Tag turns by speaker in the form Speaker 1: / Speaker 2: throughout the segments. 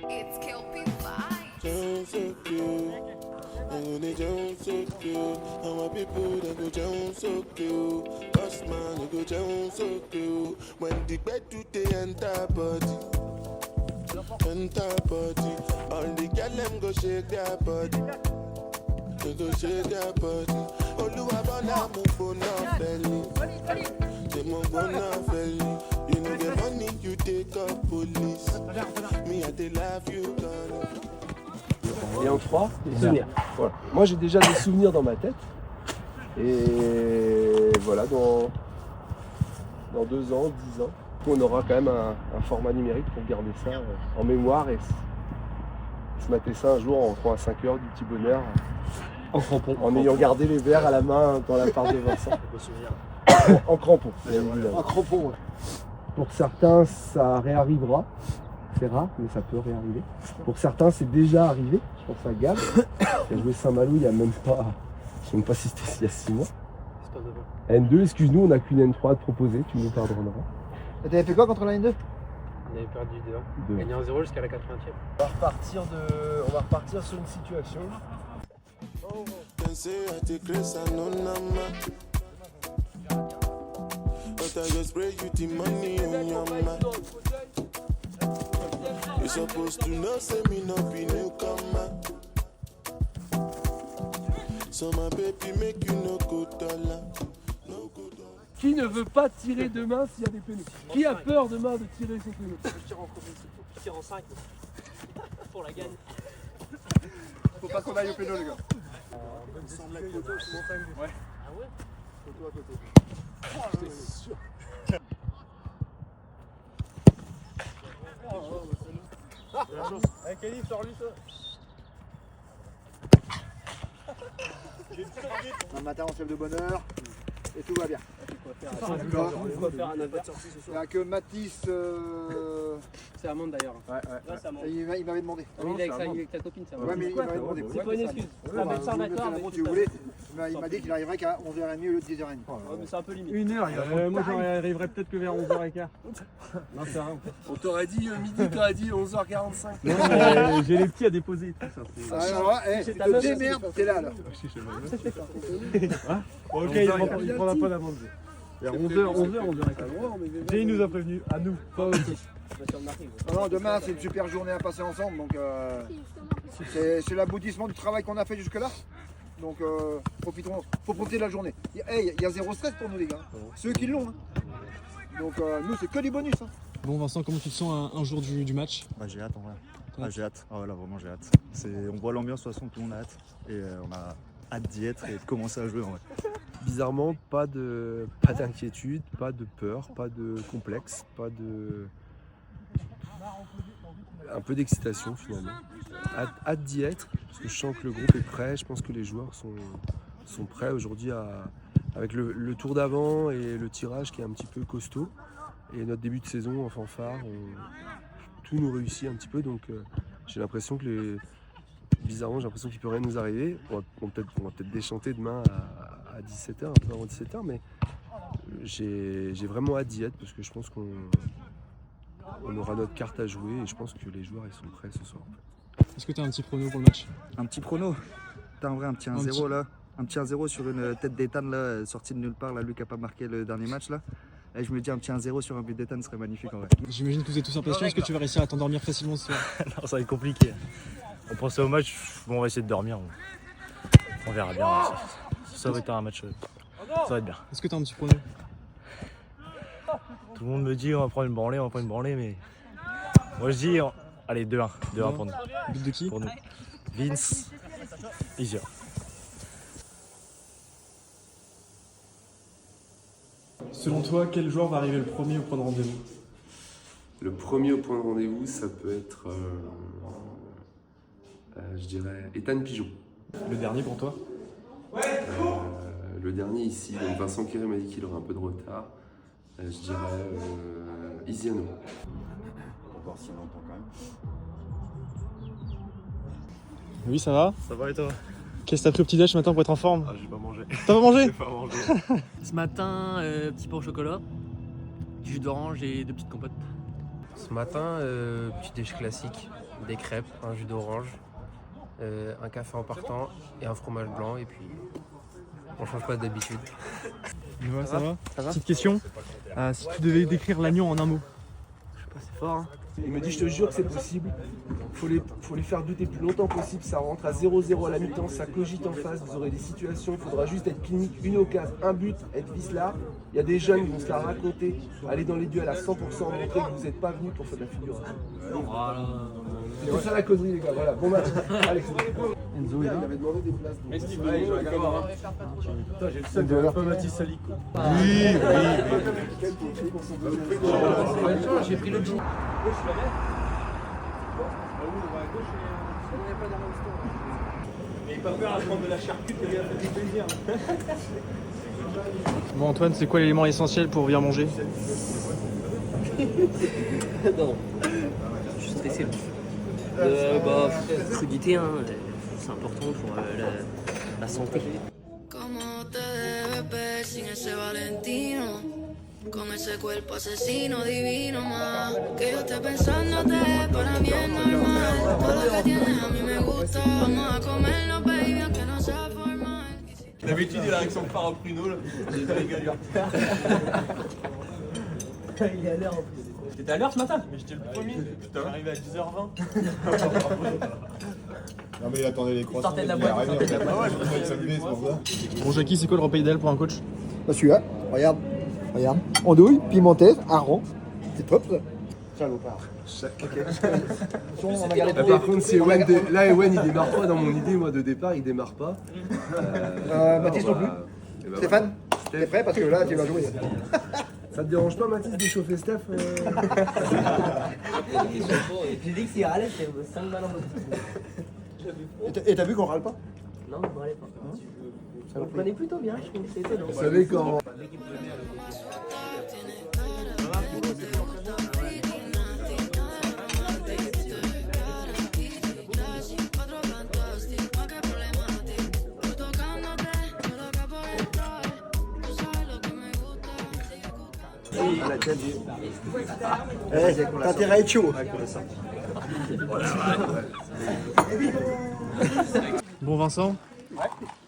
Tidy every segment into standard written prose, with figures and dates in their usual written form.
Speaker 1: It's Kelpie Vibes.
Speaker 2: Jones so cute, and they Jones so cute. And my people they go Jones so cute. Boss man they go Jones so cute. When the bed do they enter body, all the girl them go shake their body, they go shake their body. Oluwa bona mo bona belly, they mo bona belly. You know the money you take up police. Me I they love you gone.
Speaker 3: Et en 3, des souvenirs. Voilà. Moi j'ai déjà des souvenirs dans ma tête. Et voilà, dans 2 ans, 10 ans, on aura quand même un format numérique pour garder ça en mémoire et se mater ça un jour en rentrant à 5 heures du petit bonheur. En crampon. En ayant gardé les verres à la main dans la part de Vincent. En crampon. En crampon, ouais. Pour certains, ça réarrivera. C'est rare, mais ça peut réarriver. Pour certains, c'est déjà arrivé. Je pense à Gab, qui a joué Saint-Malo il n'y a même pas, je ne sais même pas si c'était il y a 6 mois. N2, excuse-nous, on n'a qu'une N3 à te proposer, tu nous pardonneras.
Speaker 4: T'avais fait quoi contre la N2?
Speaker 5: On avait perdu 2-1. Gagné 1-0 jusqu'à la 80e.
Speaker 3: On va repartir sur une situation.
Speaker 2: But I just pray you the money on your mind. You're supposed to know, say me not be newcomer. So my baby make you no go dollar. No go dollar.
Speaker 3: Qui ne veut pas tirer demain s'il y a des pénaux? Qui a peur demain de tirer son pénal?
Speaker 5: Je tire en 5 pour la gagne.
Speaker 4: Faut pas qu'on aille au péno, les gars.
Speaker 5: Ouais. Ah ouais?
Speaker 4: Photo à côté.
Speaker 3: J'étais sûr.
Speaker 5: Avec Ellie, sors-lui ça.
Speaker 4: Un matin, on se lève de bonne heure et tout va bien.
Speaker 5: On va faire un appel.
Speaker 4: Il n'y a que Mathis.
Speaker 5: C'est Amande d'ailleurs.
Speaker 4: Ouais.
Speaker 5: Là, c'est Amande.
Speaker 4: Il m'avait demandé.
Speaker 5: Il est avec ta copine, ça.
Speaker 4: Ouais, mais il m'avait demandé.
Speaker 5: C'est pas une excuse. C'est un médecin d'accord.
Speaker 4: Si vous voulez, il m'a dit qu'il arriverait qu'à 11h30 au lieu de 10h30.
Speaker 5: Mais c'est un peu limite.
Speaker 6: 1h, moi j'arriverai peut-être que vers 11h15.
Speaker 5: Non, c'est rien.
Speaker 3: On t'aurait dit midi, t'aurais dit 11h45.
Speaker 6: J'ai les petits à déposer. Tout ça,
Speaker 4: Alors, tu te démerdes, t'es là alors.
Speaker 6: ok, il prendra pas d'amende. Vers 11h. Jay nous a prévenu, à nous, pas aux autres.
Speaker 4: Non, demain c'est une super journée à passer ensemble, donc c'est l'aboutissement du travail qu'on a fait jusque-là. Donc profitons, faut profiter de la journée. Il y a zéro stress pour nous les gars, ceux qui l'ont. Hein. Donc nous c'est que du bonus. Hein.
Speaker 7: Bon Vincent, comment tu te sens un jour du match?
Speaker 8: J'ai hâte en vrai. Ah, j'ai hâte, ah, là vraiment j'ai hâte. On voit l'ambiance de toute façon, tout le monde a hâte. Et on a hâte d'y être et de commencer à jouer en vrai.
Speaker 3: Bizarrement, pas d'inquiétude, pas de peur, pas de complexe, un peu d'excitation finalement. Hâte d'y être, parce que je sens que le groupe est prêt, je pense que les joueurs sont prêts aujourd'hui avec le tour d'avant et le tirage qui est un petit peu costaud. Et notre début de saison en fanfare, tout nous réussit un petit peu, donc j'ai l'impression que bizarrement, j'ai l'impression qu'il ne peut rien nous arriver. On va peut-être déchanter demain à 17h, un peu avant 17h, mais j'ai vraiment hâte d'y être parce que je pense qu'on aura notre carte à jouer et je pense que les joueurs ils sont prêts ce soir.
Speaker 7: Est-ce que tu as un petit prono pour le match?
Speaker 8: Un petit prono? T'as en vrai un petit 1-0 là. Un petit 1-0 sur une tête d'Ethan là, sortie de nulle part, là, lui qui n'a pas marqué le dernier match là. Et je me dis un petit 1-0 sur un but d'Ethan serait magnifique en vrai.
Speaker 7: J'imagine que vous êtes tous impatients. Est-ce que tu vas réussir à t'endormir facilement ce soir?
Speaker 9: Non, ça va être compliqué. On pensait au match, bon, on va essayer de dormir. On verra bien. Ça va être un match. Ça va être bien.
Speaker 7: Est-ce que tu as un petit prono?
Speaker 9: Tout le monde me dit on va prendre une branlée, mais moi je dis allez 2-1 pour nous.
Speaker 7: But de qui?
Speaker 9: Pour nous. Vince, Isia.
Speaker 6: Selon toi, quel joueur va arriver le premier au point de rendez-vous?
Speaker 3: Le premier au point de rendez-vous, ça peut être, je dirais, Ethan Pigeon.
Speaker 6: Le dernier pour toi?
Speaker 3: Le dernier ici, donc Vincent Kéré m'a dit qu'il aurait un peu de retard. Je dirais Isiano.
Speaker 8: On va voir s'il entend quand même.
Speaker 7: Oui, ça va?
Speaker 9: Ça va et toi?
Speaker 7: Qu'est-ce que t'as pris au petit-déj ce matin pour être en forme?
Speaker 6: Ah, j'ai pas mangé.
Speaker 7: T'as pas mangé?
Speaker 6: J'ai pas mangé.
Speaker 5: Ce matin, petit pain au chocolat, du jus d'orange et 2 petites compotes.
Speaker 10: Ce matin, petit déj classique, des crêpes, un jus d'orange, un café en partant et un fromage blanc et puis on change pas d'habitude.
Speaker 7: Ça va? Petite question. Si tu devais décrire l'agneau en un mot.
Speaker 5: C'est fort, hein.
Speaker 3: Il me dit je te jure que c'est possible. Faut les faire douter le plus longtemps possible. Ça rentre à 0-0 à la mi-temps, ça cogite en face. Vous aurez des situations, il faudra juste être clinique, une occasion, un but, être vicelard. Il y a des jeunes qui vont se la raconter, aller dans les duels à 100%, montrer que vous n'êtes pas venus pour faire de la figure. C'est ça la causerie les gars, voilà, bon match. Allez, Enzo il avait demandé des places.
Speaker 6: J'ai le seul de pas Mathis Salic.
Speaker 10: J'ai pris le jean.
Speaker 6: Mais il pas peur à prendre de la charcute, il a fait du plaisir.
Speaker 7: Bon Antoine, c'est quoi l'élément essentiel pour venir manger?
Speaker 5: Non, je suis stressé. Crudité, hein, c'est important pour la santé.
Speaker 1: ¿Cómo te debes ver sin ese Valentino? Con ese cuerpo asesino divino más. Que yo esté pensándote, para mí es normal. Todo lo que tienes a mí me gusta. Vamos a comernos, baby, aunque no sea formal.
Speaker 6: D'habitude, il a avec son phare au pruneau, là. J'ai pas les galères.
Speaker 5: Il est à l'heure en plus.
Speaker 6: T'étais à l'heure ce matin? Mais j'étais le premier. Putain, j'arrivais à 10h20.
Speaker 11: Non mais il attendait les croissants.
Speaker 5: Sortez de la boîte.
Speaker 11: Il s'allumait, c'est pour ça.
Speaker 7: Bon Jackie, c'est quoi le repas idéal pour un coach?
Speaker 4: Bah celui-là, regarde. Andouille, pimentaise, hareng. C'est top ça. Salopard.
Speaker 3: Par contre, c'est Ewen. Là, Ewen il démarre pas dans mon idée, moi de départ, il démarre pas.
Speaker 4: Mathis non plus. Stéphane, t'es prêt parce que là tu vas jouer.
Speaker 3: Ça te dérange pas Mathis d'échauffer Steph
Speaker 5: J'ai dit que s'il râlait, c'est 5 balles en mode.
Speaker 4: Et t'as vu qu'on râle pas?
Speaker 5: Non, on râlait pas. On le prenait plutôt bien, je trouve que c'est étonnant.
Speaker 3: Vous savez quand...
Speaker 4: T'as intérêt à être chaud.
Speaker 7: Bon Vincent,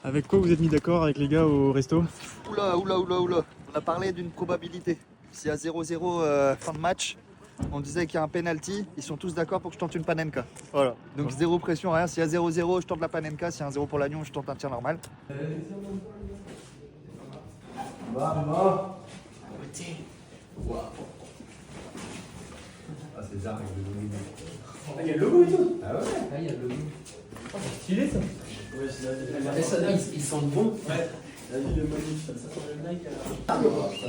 Speaker 7: avec quoi vous êtes mis d'accord avec les gars au resto?
Speaker 8: Oula. On a parlé d'une probabilité. S'il y a 0-0 fin de match, on disait qu'il y a un penalty. Ils sont tous d'accord pour que je tente une panenka. Voilà. Donc zéro pression, rien. S'il y a 0-0, je tente la panenka. S'il y a un 0 pour l'agneau, je tente un tir normal.
Speaker 6: Il y a le logo et tout.
Speaker 10: Ah ouais, il y a le logo.
Speaker 6: C'est stylé ça.
Speaker 10: Ils sentent bon.
Speaker 6: Ouais. La ville est magnifique.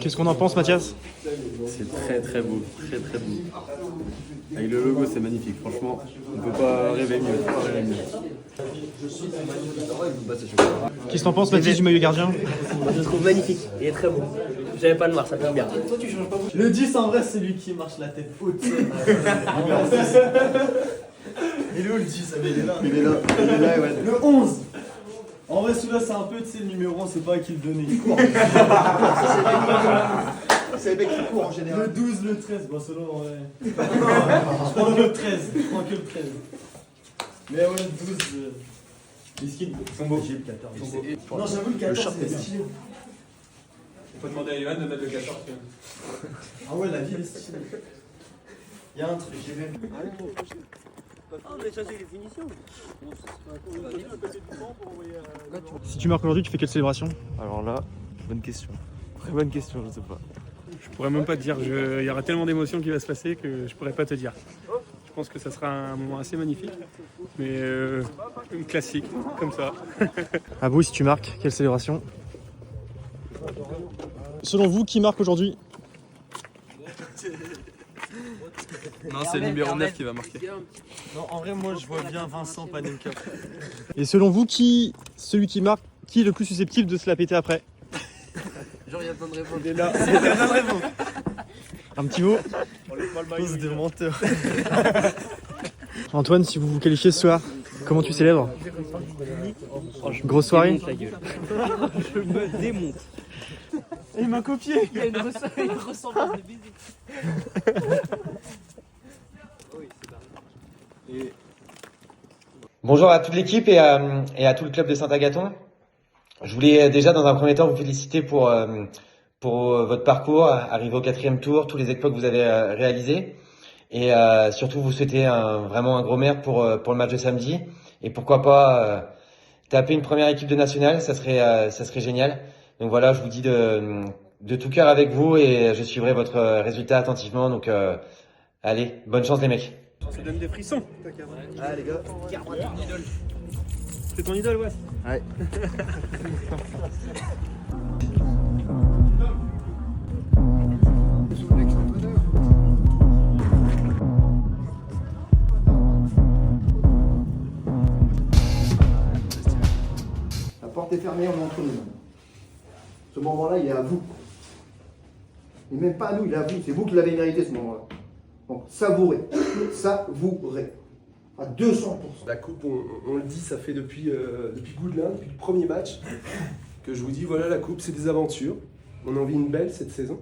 Speaker 7: Qu'est-ce qu'on en pense Mathias?
Speaker 12: C'est très beau, très beau. Avec le logo, c'est magnifique. Franchement, on ne peut pas rêver mieux.
Speaker 7: Qu'est-ce que t'en penses Mathis du maillot gardien?
Speaker 5: Je le trouve magnifique, il est très beau. J'avais pas le noir, ça pique bien.
Speaker 6: Le 10 en vrai, c'est lui qui marche la tête haute. Il est où le 10? Il est là.
Speaker 8: Il est là, ouais.
Speaker 6: Le 11. En vrai, celui-là, c'est un peu, tu sais, le numéro, on sait pas à qui le donner. Il court.
Speaker 4: C'est les mecs qui courent en général.
Speaker 6: Le 12, le 13, bon, selon en vrai. Je prends que le 13. Mais ouais, le 12. Les skins sont beaux. J'ai le 14. Non, j'avoue, le 14, c'est stylé. Faut demander à Ivan de mettre le 14. Ah ouais, la ville est stylée. Il y a un truc, j'ai même.
Speaker 5: Oh, mais ça, c'est les finitions.
Speaker 7: Si tu marques aujourd'hui, tu fais quelle célébration?
Speaker 12: Alors là, bonne question. Très bonne question, je sais pas.
Speaker 6: Je pourrais même pas te dire. Il y aura tellement d'émotions qui va se passer que je pourrais pas te dire. Je pense que ça sera un moment assez magnifique. Mais une classique, comme ça.
Speaker 7: À vous, si tu marques, quelle célébration? Selon vous, qui marque aujourd'hui?
Speaker 12: Non, c'est le numéro 9 qui va marquer.
Speaker 6: Non, en vrai, moi, je vois bien Vincent Panenka.
Speaker 7: Et selon vous, celui qui marque, qui est le plus susceptible de se la péter après?
Speaker 10: Genre, il y a plein de réponses.
Speaker 6: Il est là.
Speaker 7: Un petit mot?
Speaker 6: Tous des menteurs.
Speaker 7: Antoine, si vous vous qualifiez ce soir, comment tu célèbres? Grosse soirée.
Speaker 5: La gueule.
Speaker 7: Je me démonte. Il m'a copié.
Speaker 5: Il y a une ressemblance de baiser.
Speaker 13: Bonjour à toute l'équipe et à tout le club de Saint-Agathon. Je voulais déjà dans un premier temps vous féliciter pour votre parcours, arrivé au 4e tour, tous les exploits que vous avez réalisés. Et surtout vous souhaiter vraiment un gros merde pour le match de samedi. Et pourquoi pas taper une première équipe de nationale, ça serait génial. Donc voilà, je vous dis de tout cœur avec vous et je suivrai votre résultat attentivement. Donc allez, bonne chance les mecs.
Speaker 7: Ça donne des frissons.
Speaker 4: Ah les gars.
Speaker 7: C'est ton idole, ouais.
Speaker 4: Ouais. La porte est fermée, on est entre nous. Ce moment-là, il est à vous. Et même pas à nous, il est à vous. C'est vous qui l'avez mérité ce moment-là. Donc savourez. Savourez. À 200%.
Speaker 3: La coupe, on le dit, ça fait depuis Goudelin, depuis le premier match, que je vous dis, voilà la coupe, c'est des aventures. On en vit une belle cette saison.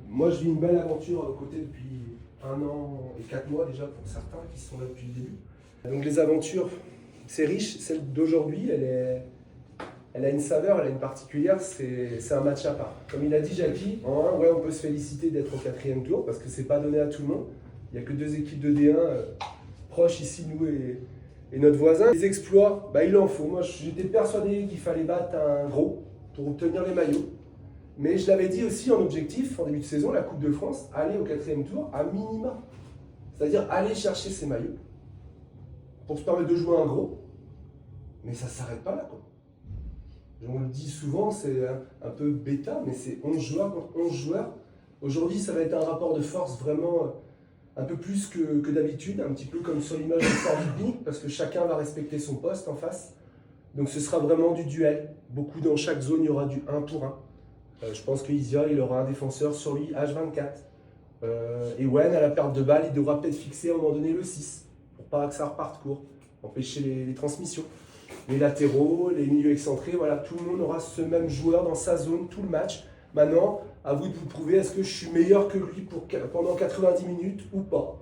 Speaker 3: Moi, je vis une belle aventure à vos côtés depuis 1 an et 4 mois déjà pour certains qui sont là depuis le début. Donc les aventures, c'est riche. Celle d'aujourd'hui, elle a une saveur, elle a une particulière, c'est un match à part. Comme il a dit Jackie, en 1, ouais, on peut se féliciter d'être au 4e tour parce que c'est pas donné à tout le monde. Il n'y a que 2 équipes de D1 proches ici, nous et notre voisin. Les exploits, il en faut. Moi, j'étais persuadé qu'il fallait battre un gros pour obtenir les maillots. Mais je l'avais dit aussi en objectif, en début de saison, la Coupe de France, aller au 4e tour à minima. C'est-à-dire aller chercher ces maillots pour se permettre de jouer un gros. Mais ça ne s'arrête pas là, quoi. On le dit souvent, c'est un peu bêta, mais c'est 11 joueurs contre 11 joueurs. Aujourd'hui, ça va être un rapport de force vraiment un peu plus que d'habitude, un petit peu comme sur l'image du sport hippique, parce que chacun va respecter son poste en face. Donc ce sera vraiment du duel. Beaucoup dans chaque zone, il y aura du 1 pour 1. Je pense que Isia, il aura un défenseur sur lui H24. Et Wen, à la perte de balle, il devra peut-être fixer à un moment donné le 6, pour pas que ça reparte court, empêcher les transmissions. Les latéraux, les milieux excentrés, voilà, tout le monde aura ce même joueur dans sa zone tout le match. Maintenant, à vous de vous prouver, est-ce que je suis meilleur que lui pendant 90 minutes ou pas.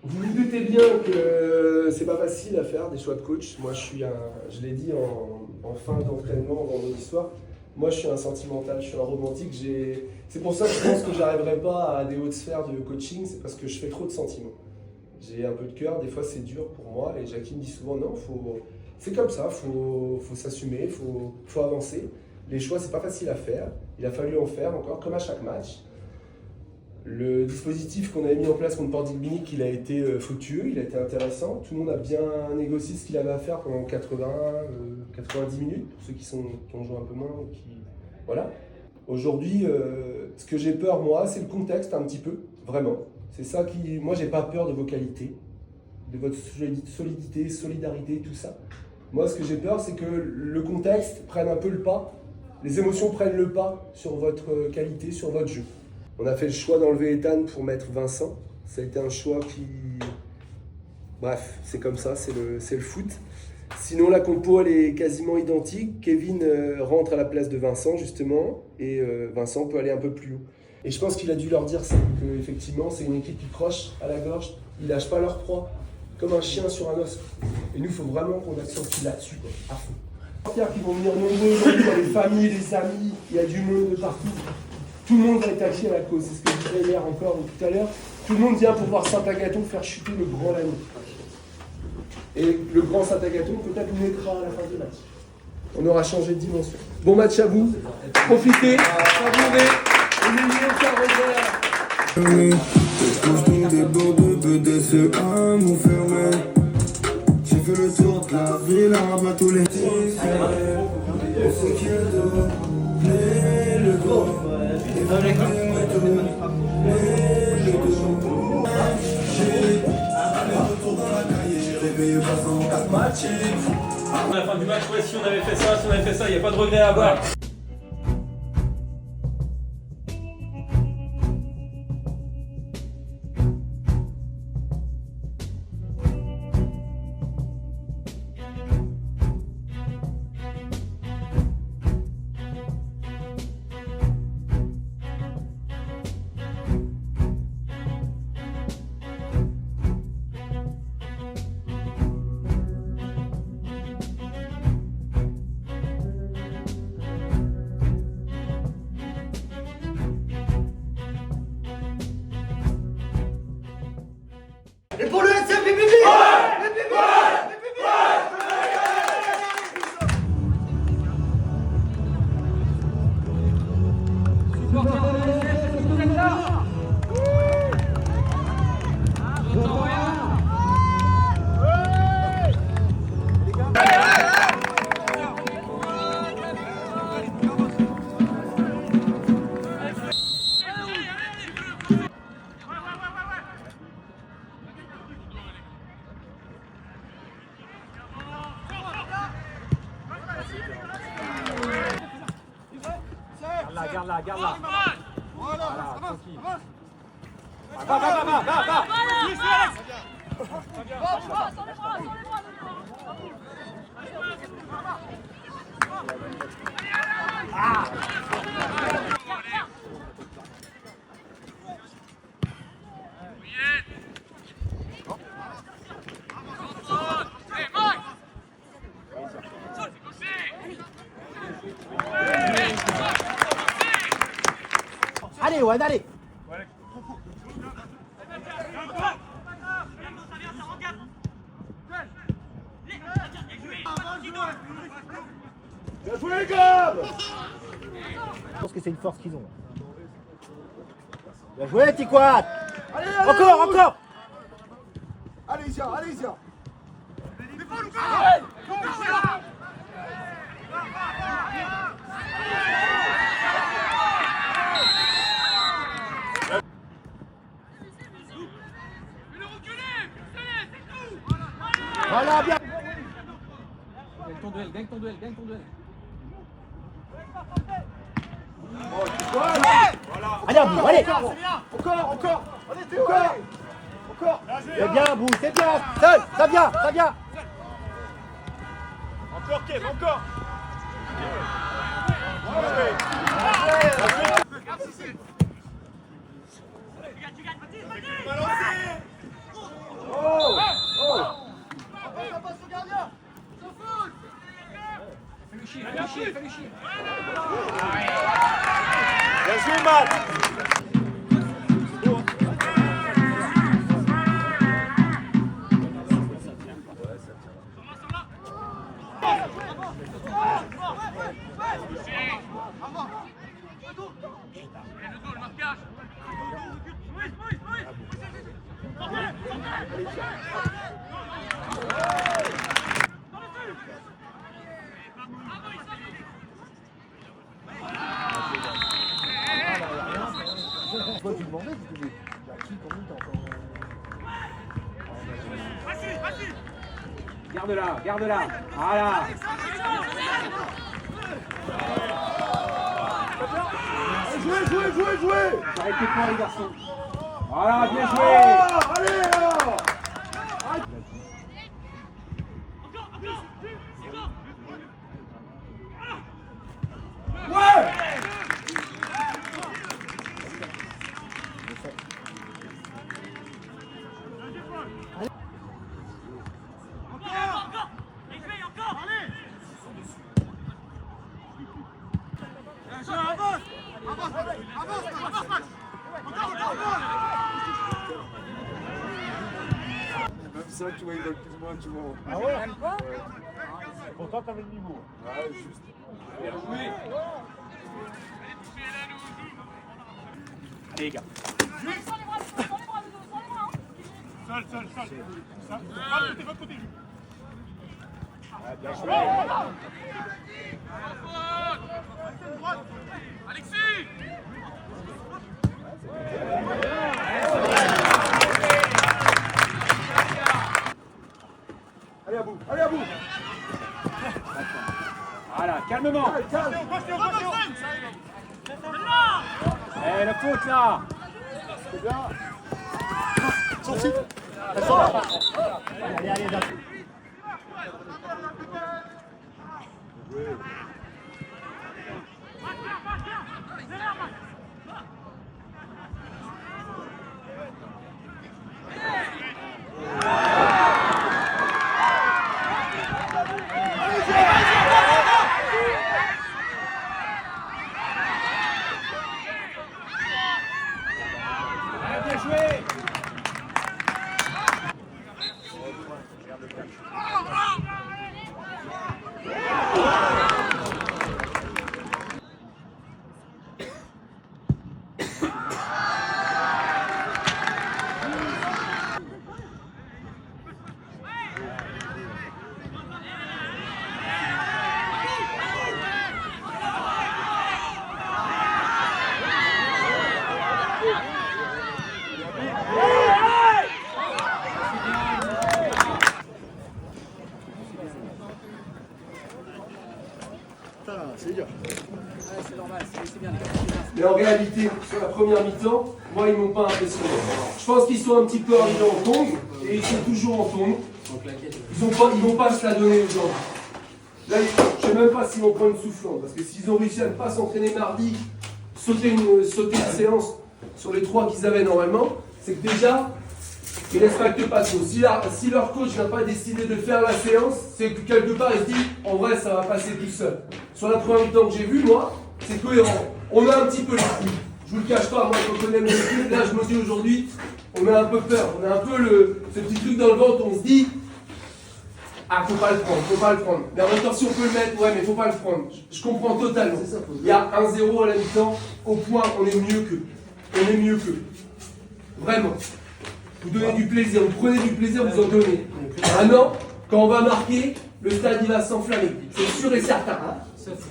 Speaker 3: Vous vous doutez bien que c'est pas facile à faire des choix de coach. Moi, je l'ai dit en fin d'entraînement vendredi soir, moi je suis un sentimental, je suis un romantique. C'est pour ça que je pense que j'arriverai pas à des hautes sphères de coaching, c'est parce que je fais trop de sentiments. J'ai un peu de cœur, des fois c'est dur pour moi, et Jackie me dit souvent non, c'est comme ça, faut s'assumer, faut avancer. Les choix, c'est pas facile à faire. Il a fallu en faire encore, comme à chaque match. Le dispositif qu'on avait mis en place contre Pordic-Binic, il a été fructueux, il a été intéressant. Tout le monde a bien négocié ce qu'il avait à faire pendant 90 minutes, pour ceux qui ont joué un peu moins. Voilà. Aujourd'hui, ce que j'ai peur, moi, c'est le contexte un petit peu, vraiment. C'est ça qui... Moi, j'ai pas peur de vos qualités, de votre solidité, solidarité, tout ça. Moi, ce que j'ai peur, c'est que le contexte prenne un peu le pas, les émotions prennent le pas sur votre qualité, sur votre jeu. On a fait le choix d'enlever Ethan pour mettre Vincent. Ça a été un choix qui... Bref, c'est comme ça, c'est le foot. Sinon, la compo, elle est quasiment identique. Kevin rentre à la place de Vincent, justement, et Vincent peut aller un peu plus haut. Et je pense qu'il a dû leur dire ça, qu'effectivement, c'est une équipe qui croche à la gorge, ils lâchent pas leur proie, comme un chien sur un os. Et nous, il faut vraiment qu'on accentue là-dessus, quoi, à fond. Les supporters qui vont venir nombreux aujourd'hui, il y a des familles, des amis, il y a du monde de partout. Tout le monde va être acquis à la cause, c'est ce que je disais hier encore ou tout à l'heure. Tout le monde vient pour voir Saint-Agathon faire chuter le grand Lannion. Et le grand Saint-Agathon peut-être naîtra à la fin du match. On aura changé de dimension. Bon match à vous, profitez, savourez, et n'ayez aucun regret.
Speaker 2: Des bords de BDCA m'ont fermé. J'ai fait le tour de la ville, à tous les on sait qu'il y a le dos,
Speaker 6: À la fin du match, ouais, si on avait fait ça, il n'y a pas de regret à avoir.
Speaker 4: Et pour le SF, les bébés
Speaker 6: Garde-la, garde-la.
Speaker 4: Voilà,
Speaker 6: tranquille.
Speaker 4: Allez, ouais, allez.
Speaker 6: Bien joué les gars!
Speaker 4: Je pense que c'est une force qu'ils ont. Bien joué, Tiquat. Encore.
Speaker 6: Allez, Isia, allez, Isia!
Speaker 4: Voilà, bien.
Speaker 5: Gagne ton duel.
Speaker 4: Allez, à bout, allez.
Speaker 6: Encore! Allez, Théo! Encore!
Speaker 4: C'est bien, à bout, c'est bien. Seul, ça vient.
Speaker 6: Encore, Kev, encore!
Speaker 5: Fais-le chier.
Speaker 6: Bien joué, Matt!
Speaker 4: Toi, tu demandais, tu dis, il y a qui, combien de temps
Speaker 5: Garde-la. Voilà.
Speaker 6: Jouez!
Speaker 5: Arrêtez pas les garçons. Voilà, bien joué.
Speaker 6: Allez alors! Ouais! Même ça, tu vois, ils veulent plus ou moins, tu vois.
Speaker 4: Ah ouais?
Speaker 6: Pourtant, t'avais le niveau. Ouais, juste. Bien joué.
Speaker 5: Allez les gars.
Speaker 6: Seul. Votre côté.
Speaker 5: Bien joué.
Speaker 6: Alexis! Allez à bout!
Speaker 5: Voilà, calmement.
Speaker 6: Calme!
Speaker 5: Eh, la faute là.
Speaker 6: C'est bien!
Speaker 4: Sorti. Allez,
Speaker 5: Bien joué.
Speaker 3: Mais en réalité, sur la première mi-temps, moi, ils m'ont pas impressionné. Je pense qu'ils sont un petit peu arrivés en tombe, et ils sont toujours en tombe. Ils vont pas se la donner aujourd'hui. Là, je ne sais même pas s'ils vont prendre une soufflante, parce que s'ils ont réussi à ne pas s'entraîner mardi, sauter une séance sur les 3 qu'ils avaient normalement, c'est que déjà, ils ne respectent pas trop. Si leur coach n'a pas décidé de faire la séance, c'est que quelque part, il se dit, en vrai, ça va passer tout seul. Sur la première mi-temps que j'ai vue, moi, c'est cohérent. On a un petit peu les coups. Je vous le cache pas, moi, quand on connaît mes équipes, là, je me dis aujourd'hui, on a un peu peur. On a un peu ce petit truc dans le ventre où on se dit, ah, faut pas le prendre. Mais en même temps, si on peut le mettre, ouais, mais faut pas le prendre. Je comprends totalement. Il y a 1-0 à la mi-temps, au point, on est mieux qu'eux. Vraiment. Vous donnez du plaisir, vous prenez du plaisir, vous en donnez. Maintenant, quand on va marquer, le stade il va s'enflammer. C'est sûr et certain.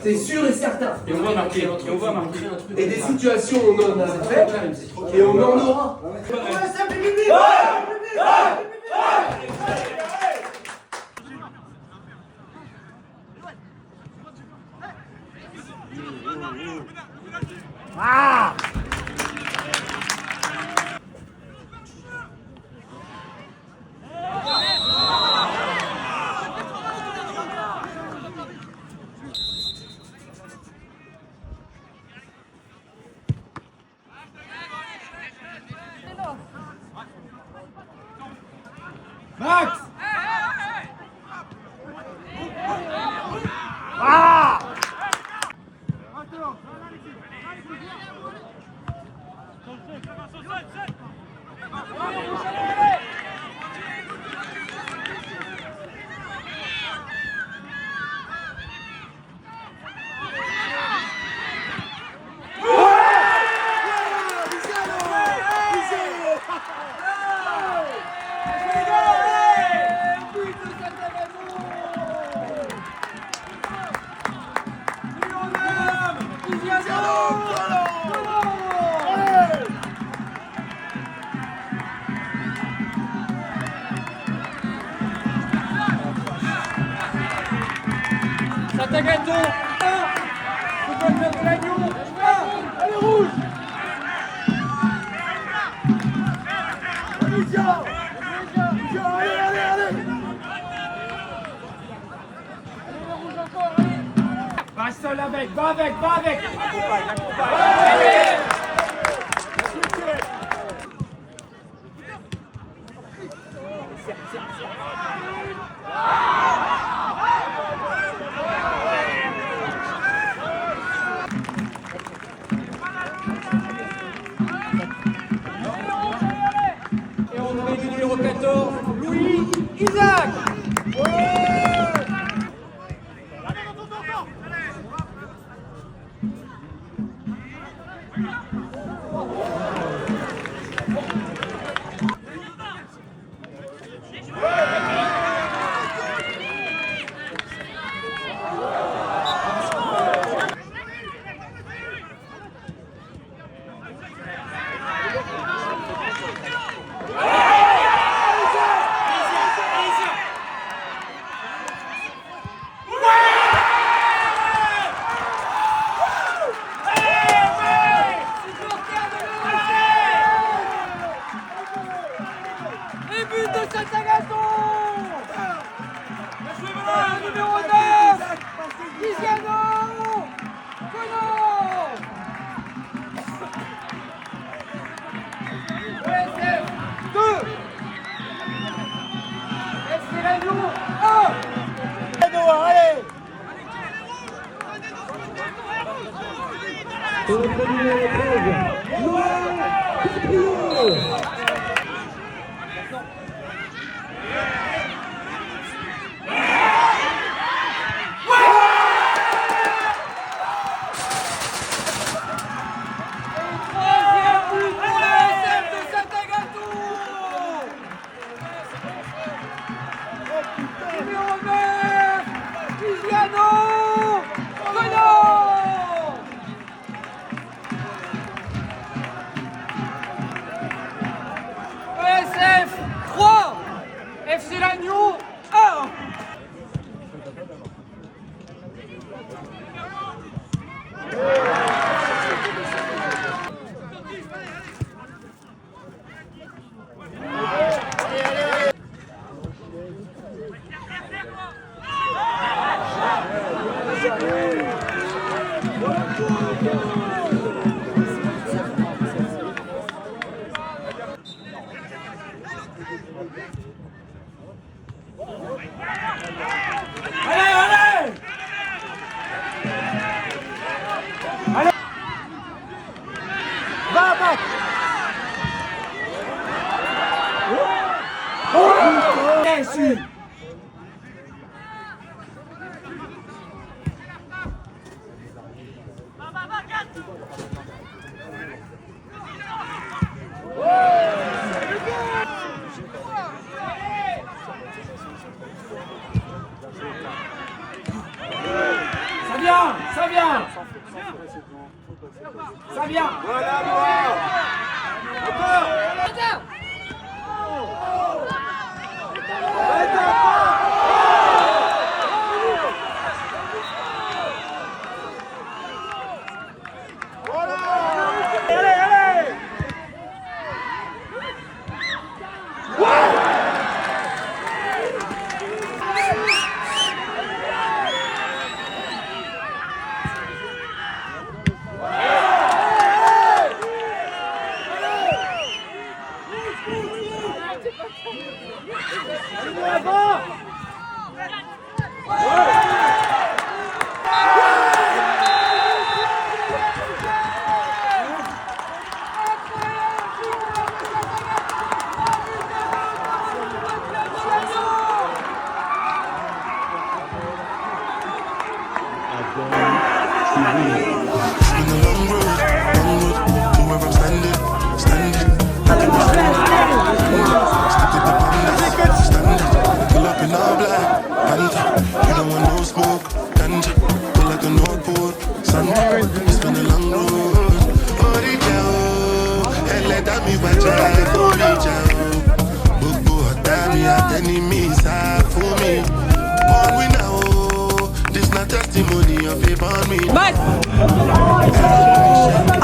Speaker 3: C'est sûr et certain.
Speaker 12: Et on va marquer.
Speaker 3: Et des situations, on en a fait, et on en aura.
Speaker 6: Max! Saint-Agathon 1, Football Club de l'Agneau 1, allez rouge! Allez! Rouge encore, allez! Va seul avec, va avec! Accompagne! Allez! Et on met du numéro 14, Louis Isaac. Et but de Saint-Agathon! Numéro 9! Tiziano! Conan! OSF 2! FC Lannion 1! Allez!
Speaker 14: ESF 3, FC Lannion 1. Ça vient. Ça vient. Voilà, encore.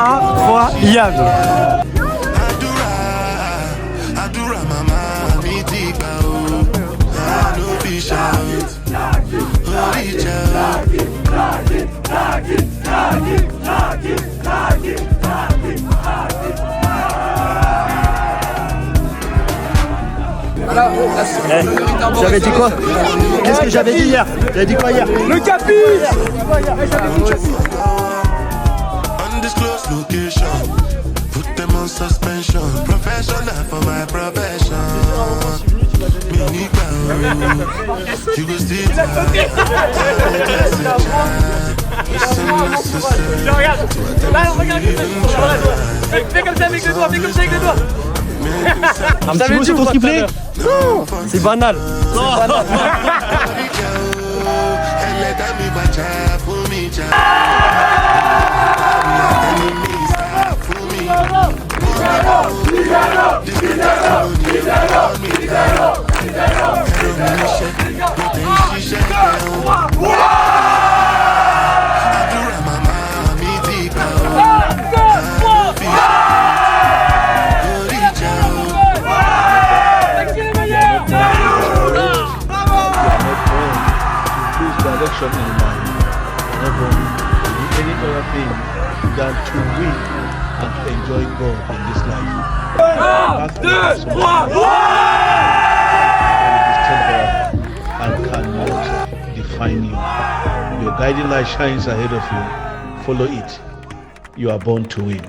Speaker 7: Incroyable.
Speaker 8: J'avais dit quoi? Qu'est-ce que j'avais dit hier? J'avais dit quoi hier?
Speaker 7: Le capi.
Speaker 2: Undisclosed location, put them on suspension. Professional for my profession. Mini you will see.
Speaker 14: Fais comme ça avec les doigts, fais comme ça avec les doigts.
Speaker 7: Un petit mot sur ton triplé? Non, c'est banal.
Speaker 11: Direction in mind. Never do any other thing than to win and to enjoy God in this life. 1, 2, 3, and cannot define you. Your guiding light shines ahead of you. Follow it. You are born to win.